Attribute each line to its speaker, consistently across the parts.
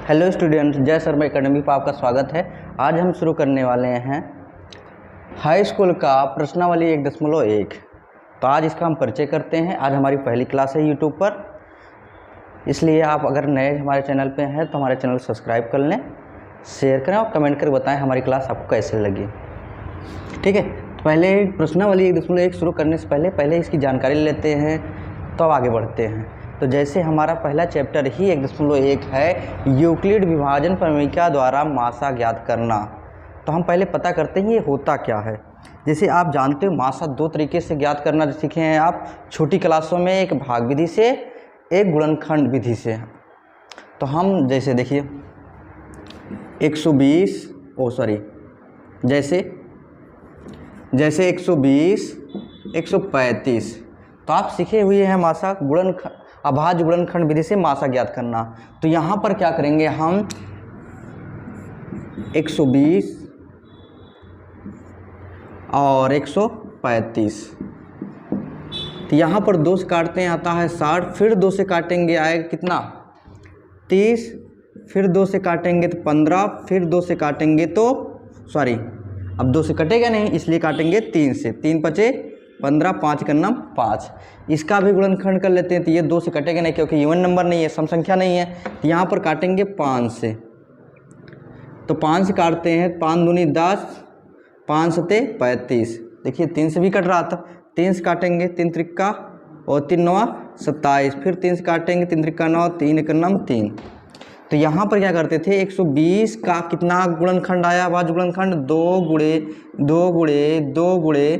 Speaker 1: Hello students, जय Sharma academy पर आपका स्वागत है। आज हम शुरू करने वाले हैं हाई स्कूल का प्रश्नावली 1.1। तो आज इसका हम परिचय करते हैं। आज हमारी पहली क्लास है यूट्यूब पर, इसलिए आप अगर नए हमारे चैनल पे हैं तो हमारे चैनल सब्सक्राइब कर लें, शेयर करें और कमेंट करके बताएं हमारी क्लास आपको कैसे लगी। ठीक है, तो पहले प्रश्नावली 1.1 शुरू करने से पहले इसकी जानकारी लेते हैं, तो अब आगे बढ़ते हैं। तो जैसे हमारा पहला चैप्टर ही 1.1 है, यूक्लिड विभाजन प्रमेयिका द्वारा मासा ज्ञात करना। तो हम पहले पता करते हैं ये होता क्या है। जैसे आप जानते हो मासा दो तरीके से ज्ञात करना सीखे हैं आप छोटी क्लासों में, एक भाग विधि से, एक गुणनखंड विधि से। तो हम जैसे देखिए 120 135, तो आप सीखे हुए हैं मासा अभाज्य गुणनखंड विधि से मासा ज्ञात करना। तो यहाँ पर क्या करेंगे हम 120 और 135, तो यहाँ पर 2 से काटते हैं आता है 60, फिर 2 से काटेंगे आएगा कितना 30, फिर 2 से काटेंगे तो 15, फिर 2 से काटेंगे तो अब 2 से कटेगा नहीं इसलिए काटेंगे 3 से, 3 बचे 15, 5 का नाम 5। इसका भी गुणनखंड कर लेते हैं। तो ये 2 से कटेगा नहीं क्योंकि इवन नंबर नहीं है, सम संख्या नहीं है। तो यहाँ पर काटेंगे 5 से, तो 5 से काटते हैं, 5 दूनी 10, 5 सते 35। देखिए 3 से भी कट रहा था, 3 से काटेंगे 3 त्रिक्का और 3 नवा 27, फिर 3 से काटेंगे 3 त्रिक्का 9, 3 एक नाम 3। तो यहाँ पर क्या करते थे 120 का कितना गुणनखंड आया, अभाज्य गुणनखंड 2 गुणे 2 गुणे 2 गुणे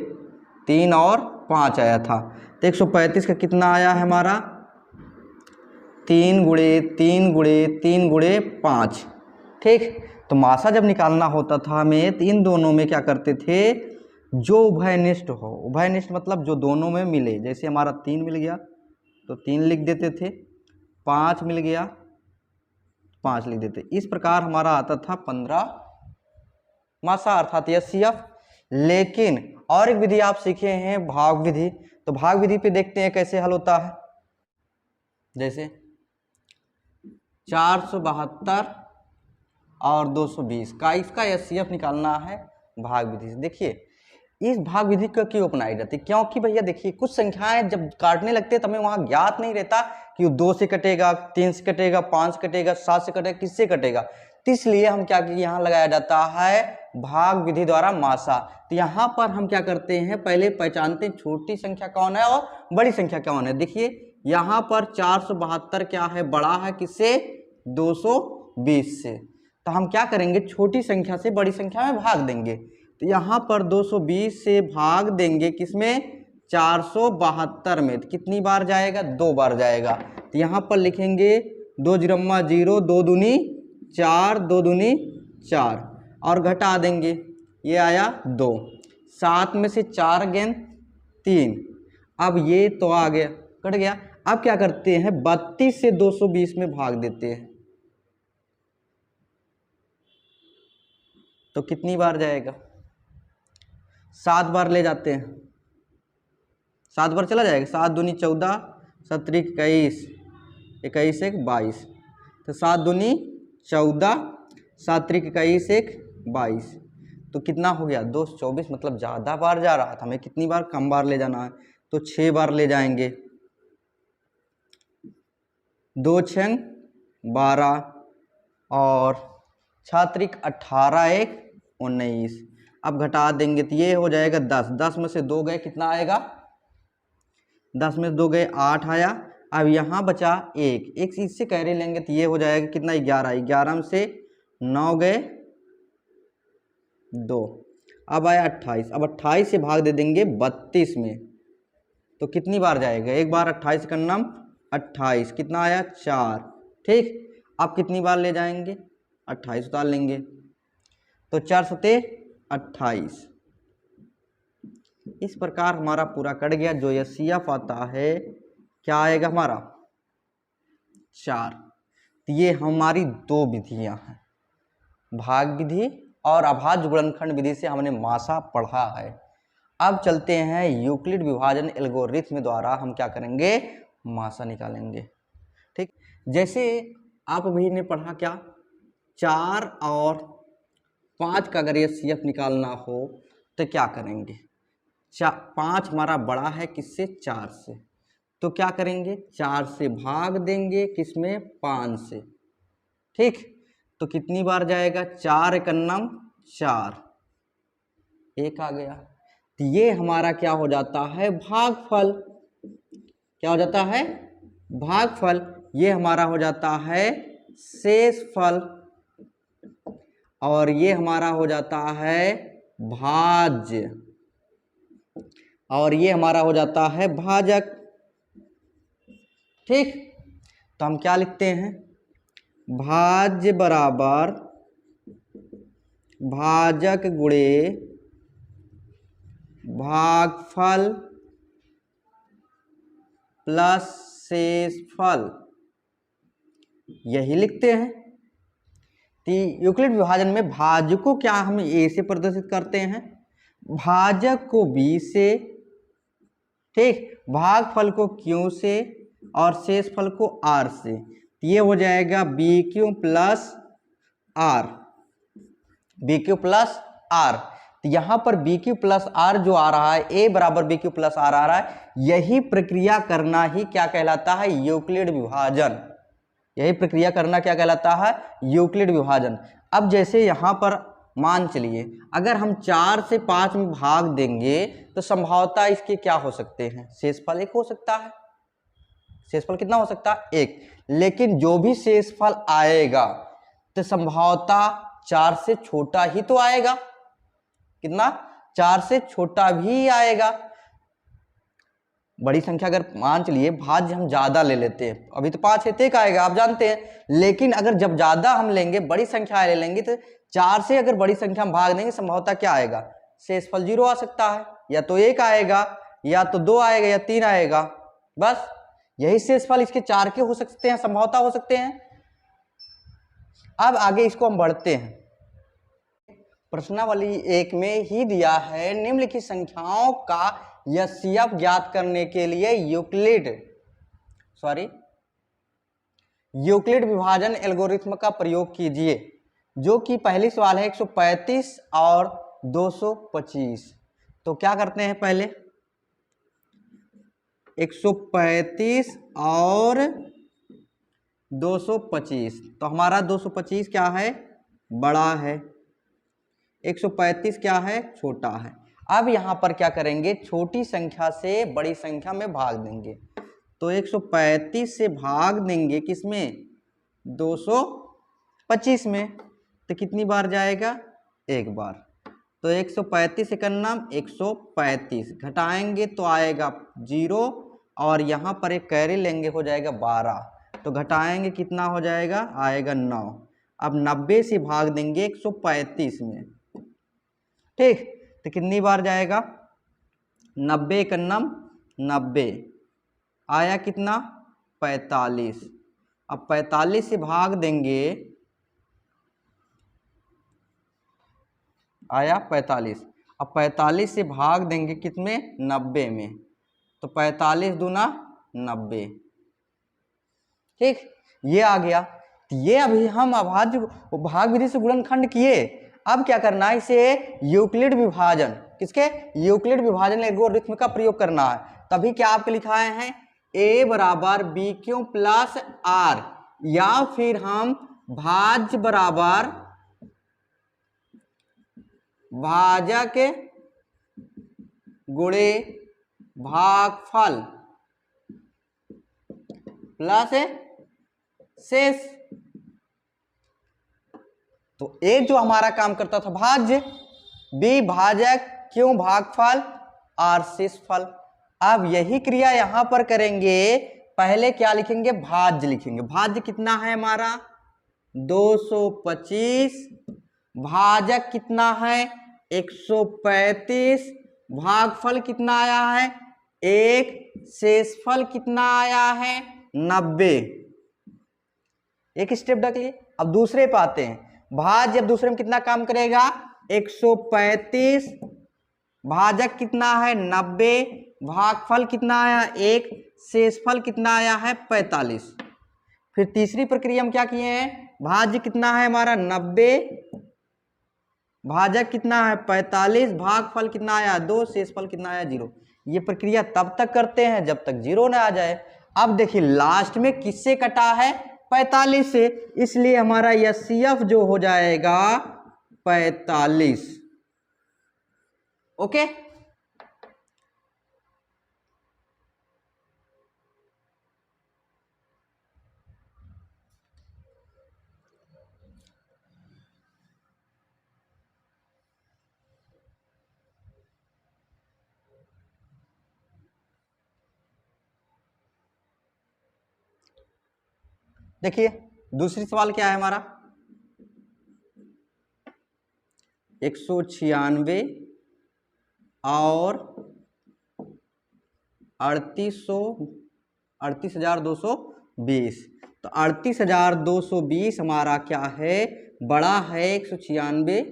Speaker 1: 3 और 5 आया था। तो 135 का कितना आया है हमारा 3 गुणे 3 गुणे 3 गुणे 5। ठीक, तो मासा जब निकालना होता था हमें, तो इन दोनों में क्या करते थे, जो उभयनिष्ठ हो, उभयनिष्ठ मतलब जो दोनों में मिले। जैसे हमारा 3 मिल गया तो 3 लिख देते थे, 5 मिल गया 5 लिख देते। इस प्रकार हमारा आता था 15 मासा अर्थात HCF। लेकिन और एक विधि आप सीखे हैं भाग विधि, तो भाग विधि पे देखते हैं कैसे हल होता है। जैसे 472 और 220 का इसका HCF निकालना है भाग विधि से। देखिए इस भाग विधि को क्यों अपनाई जाती है, क्योंकि भैया देखिए कुछ संख्याएं जब काटने लगते हैं तो हमें वहां ज्ञात नहीं रहता कि वो 2 से कटेगा, 3 से कटेगा, 5 से कटेगा, 7 से कटेगा, किससे कटेगा। तो इसलिए हम क्या यहाँ लगाया जाता है भाग विधि द्वारा मासा। तो यहाँ पर हम क्या करते हैं, पहले पहचानते हैं छोटी संख्या कौन है और बड़ी संख्या कौन है। देखिए यहाँ पर 472 क्या है, बड़ा है किससे, 220 से। तो हम क्या करेंगे, छोटी संख्या से बड़ी संख्या में भाग देंगे। तो यहाँ पर 220 से भाग देंगे किसमें, 472 में। तो कितनी बार जाएगा, 2 बार जाएगा। तो यहाँ पर लिखेंगे 2 जिरम्मा 0, 2 दूनी 4, 2 दूनी 4 और घटा देंगे, ये आया 2। 7 में से 4 गेंद 3, अब ये तो आ गया, कट गया। अब क्या करते हैं 32 से 220 में भाग देते हैं, तो कितनी बार जाएगा, 7 बार ले जाते हैं, 7 बार चला जाएगा। 7 दूनी 14, 7 21, 21 1 22, तो 7 दूनी 14, 7 21 1 22, तो कितना हो गया 224। मतलब ज़्यादा बार जा रहा था, हमें कितनी बार, कम बार ले जाना है, तो 6 बार ले जाएंगे। 2 6 12 और 6 18 1 19। अब घटा देंगे तो ये हो जाएगा 10, 10 में से 2 गए, कितना आएगा, 10 में से 2 गए 8 आया। अब यहाँ बचा 1, एक इससे कैरी लेंगे तो ये हो जाएगा कितना 11, 11 में से 9 गए 2, अब आया 28। अब 28 से भाग दे देंगे 32 में, तो कितनी बार जाएगा, एक बार। 28 का नाम 28, कितना आया 4। ठीक, अब कितनी बार ले जाएंगे, 28 उतार लेंगे, तो 4 सते 28। इस प्रकार हमारा पूरा कट गया। जो HCF आता है क्या आएगा हमारा 4। तो ये हमारी 2 विधियां हैं, भाग विधि और अभाज्य गुणनखंड विधि से हमने मासा पढ़ा है। अब चलते हैं यूक्लिड विभाजन एल्गोरिथ्म द्वारा हम क्या करेंगे, मासा निकालेंगे। ठीक, जैसे आप अभी ने पढ़ा क्या, 4 और 5 का अगर एचसीएफ निकालना हो तो क्या करेंगे? 5 हमारा बड़ा है किससे? 4 से। तो क्या करेंगे? 4 से भाग देंगे किसमें? 5 से। ठीक, तो कितनी बार जाएगा? 4 एकन्नम 4, 1 आ गया। तो ये हमारा क्या हो जाता है? भागफल। क्या हो जाता है? भागफल। ये हमारा हो जाता है शेषफल, और ये हमारा हो जाता है भाज्य, और ये हमारा हो जाता है भाजक। ठीक, तो हम क्या लिखते हैं? भाज्य बराबर भाजक गुणे भागफल प्लस शेषफल, यही लिखते हैं। तो यूक्लिड विभाजन में भाजक को क्या हम ए से प्रदर्शित करते हैं, भाजक को बी से, ठीक, भागफल को क्यू से, और शेषफल को आर से। तो ये हो जाएगा B Q plus R, B Q plus R. तो यहाँ पर बी क्यू प्लस आर जो आ रहा है, ए बराबर बी क्यू प्लस आर आ रहा है, यही प्रक्रिया करना ही क्या कहलाता है? यूक्लिड विभाजन। यही प्रक्रिया करना क्या कहलाता है? यूक्लिड विभाजन। अब जैसे यहाँ पर मान चलिए अगर हम 4 से 5 में भाग देंगे तो संभावता इसके क्या हो सकते हैं? शेषफल 1 हो सकता है। शेषफल कितना हो सकता है? 1। लेकिन जो भी शेषफल आएगा तो संभावता 4 से छोटा ही तो आएगा। कितना? 4 से छोटा भी आएगा। बड़ी संख्या अगर मान चलिए भाज्य हम ज्यादा ले लेते हैं, अभी तो 5 है तो 1 आएगा, आप जानते हैं। लेकिन अगर जब ज्यादा हम लेंगे, बड़ी संख्या ले लेंगे, तो 4 से अगर बड़ी संख्या हम भाग देंगे, संभवतः क्या आएगा? शेषफल 0 आ सकता है, या तो 1 आएगा, या तो 2 आएगा, या 3 आएगा। बस यही शेषफल इसके 4 के हो सकते हैं, संभवतः हो सकते हैं। अब आगे इसको हम बढ़ते हैं। प्रश्नावली 1 में ही दिया है निम्नलिखित संख्याओं का एचसीएफ ज्ञात करने के लिए यूक्लिड विभाजन एल्गोरिथ्म का प्रयोग कीजिए। जो कि पहली सवाल है 135 और 225। तो क्या करते हैं? पहले 135 और 225। तो हमारा 225 क्या है? बड़ा है। 135 क्या है? छोटा है। अब यहाँ पर क्या करेंगे? छोटी संख्या से बड़ी संख्या में भाग देंगे। तो 135 से भाग देंगे किसमें? 225 में। तो कितनी बार जाएगा? 1 बार। तो 135 एकन्नम 135, घटाएंगे तो आएगा 0, और यहाँ पर एक कैरी लेंगे, हो जाएगा 12। तो घटाएंगे कितना हो जाएगा? आएगा 9। अब 90 से भाग देंगे 135 में। ठीक, तो कितनी बार जाएगा? 90 एकन्नम 90, आया कितना? 45। अब 45 से भाग देंगे, आया 45। अब 45 से भाग देंगे कितने? 90 में। तो 45 दूना 90। ठीक, ये आ गया। तो ये अभी हम अभाज्य भाग विधि से गुणनखंड किए। अब क्या करना है? इसे यूक्लिड विभाजन, किसके? यूक्लिड विभाजन एल्गोरिथ्म का प्रयोग करना है। तभी क्या आपके लिखाए हैं? ए बराबर बी क्यू प्लस आर, या फिर हम भाज्य बराबर भाजक गुणे भागफल प्लस शेष। तो ए जो हमारा काम करता था भाज्य, बी भाजक, क्यों भागफल, आर शेषफल। अब यही क्रिया यहां पर करेंगे। पहले क्या लिखेंगे? भाज्य लिखेंगे। भाज्य कितना है हमारा? 225। भाजक कितना है? 135। भागफल कितना आया है? 1। शेषफल कितना आया है? 90। एक स्टेप रख लिए। अब दूसरे पे आते हैं। भाज्य अब दूसरे में कितना काम करेगा? 135। भाजक कितना है? 90। भागफल कितना आया? 1। शेषफल कितना आया है? 45। फिर तीसरी प्रक्रिया हम क्या किए हैं? भाज्य कितना है हमारा 90, भाजक कितना है 45, भागफल कितना आया 2, शेषफल कितना आया 0। ये प्रक्रिया तब तक करते हैं जब तक 0 ना आ जाए। अब देखिए लास्ट में किससे कटा है 45 से, इसलिए हमारा एचसीएफ जो हो जाएगा 45। ओके, देखिए दूसरी सवाल क्या है हमारा 196 और 38,220। तो 38,220 हमारा क्या है बड़ा है 196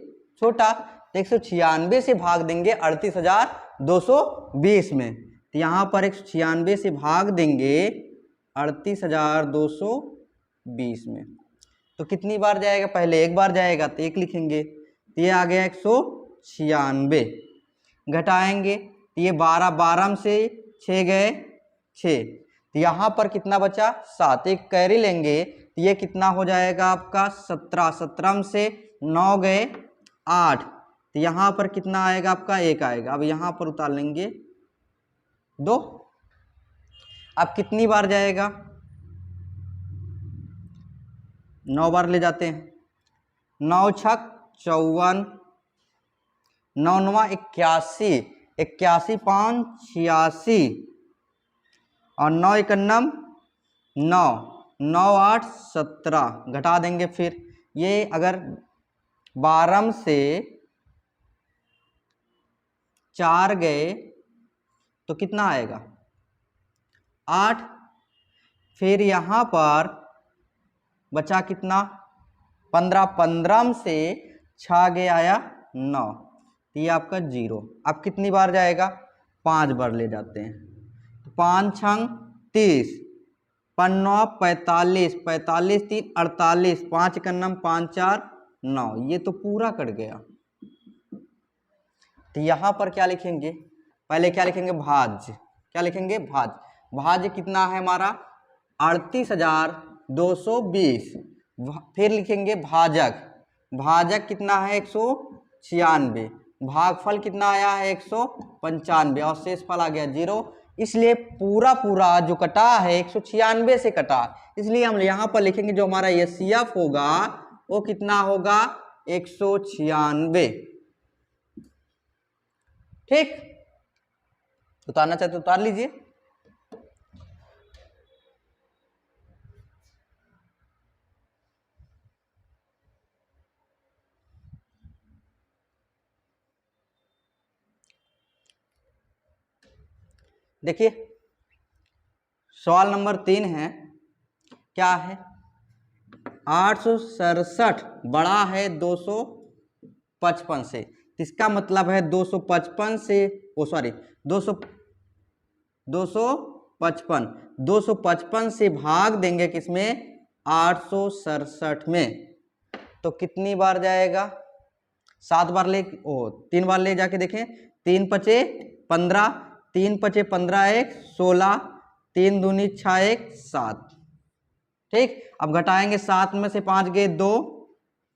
Speaker 1: छोटा, तो 196 से भाग देंगे 38,220 में। तो यहाँ पर 196 से भाग देंगे 38,220 में, तो कितनी बार जाएगा, पहले एक बार जाएगा तो 1 लिखेंगे, तो ये आ गया 196। घटाएंगे तो ये 12, 12 से 6 गए 6, तो यहाँ पर कितना बचा 7, एक कैरी लेंगे तो ये कितना हो जाएगा आपका 17, 17 से 9 गए 8, तो यहाँ पर कितना आएगा आपका 1 आएगा। अब यहाँ पर उतार लेंगे 2, अब कितनी बार जाएगा 9 बार ले जाते हैं, 9 छक 54, 9 9 81, 81 5 86 और 9 91 9, 9 8 17। घटा देंगे फिर, ये अगर 12 से 4 गए तो कितना आएगा 8, फिर यहाँ पर बचा कितना 15, 15 से 6 गए आया 9, तो ये आपका 0। अब कितनी बार जाएगा 5 बार ले जाते हैं, तो 5 छंग 30, 5 9 45, 45 3 48, 5 1 5 4 9, ये तो पूरा कट गया। तो यहाँ पर क्या लिखेंगे, पहले क्या लिखेंगे भाज्य, क्या लिखेंगे भाज्य। भाज्य कितना है हमारा 38,220, फिर लिखेंगे भाजक, भाजक कितना है 196, भागफल कितना आया है 195 और शेषफल आ गया 0, इसलिए पूरा पूरा जो कटा है 196 से कटा, इसलिए हम यहाँ पर लिखेंगे जो हमारा एचसीएफ होगा वो कितना होगा 196। ठीक, उतारना चाहते उतार लीजिए। देखिए सवाल नंबर 3 है, क्या है 867 बड़ा है 255 से, इसका मतलब है 255 से 255 से भाग देंगे किसमें 867 में, तो कितनी बार जाएगा 7 बार ले 3 बार ले जाके देखें, 3 पचे 15, 3 पचे 15 1 16, 3 दूनी 6 1 7। ठीक, अब घटाएंगे 7 में से 5 गए 2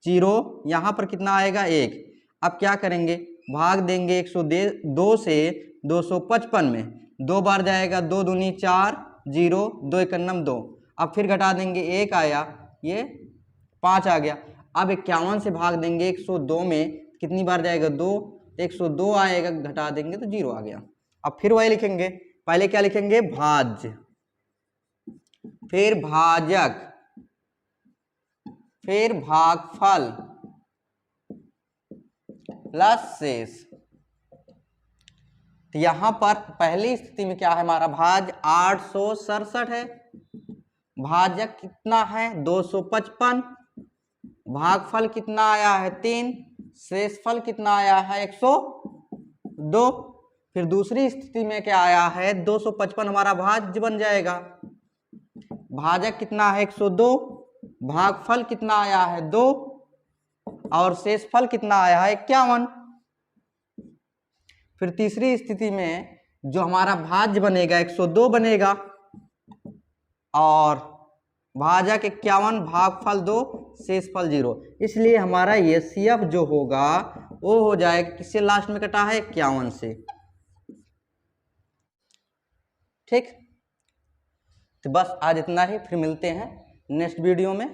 Speaker 1: 0, यहाँ पर कितना आएगा 1। अब क्या करेंगे भाग देंगे 102 से 255 में, 2 बार जाएगा, 2 दूनी 4 0, 2 1 2, अब फिर घटा देंगे 1 आया, ये 5 आ गया। अब 51 से भाग देंगे 102 में, कितनी बार जाएगा 2, 102 आएगा, घटा देंगे तो 0 आ गया। अब फिर वही लिखेंगे, पहले क्या लिखेंगे भाज्य, फिर भाजक, फिर भागफल प्लस शेष। तो यहां पर पहली स्थिति में क्या है हमारा भाज्य 867 है, भाजक कितना है 255, भागफल कितना आया है 3, शेषफल कितना आया है 102। फिर दूसरी स्थिति में क्या आया है 255 हमारा भाज्य बन जाएगा, भाजक कितना है 102, भागफल कितना आया है 2 और शेषफल कितना आया है 51। फिर तीसरी स्थिति में जो हमारा भाज्य बनेगा 102 बनेगा और भाजक 51 भागफल 2 शेषफल 0। इसलिए हमारा HCF जो होगा वो हो जाएगा, किससे लास्ट में कटा है 51 से। ठीक, तो बस आज इतना ही, फिर मिलते हैं नेक्स्ट वीडियो में।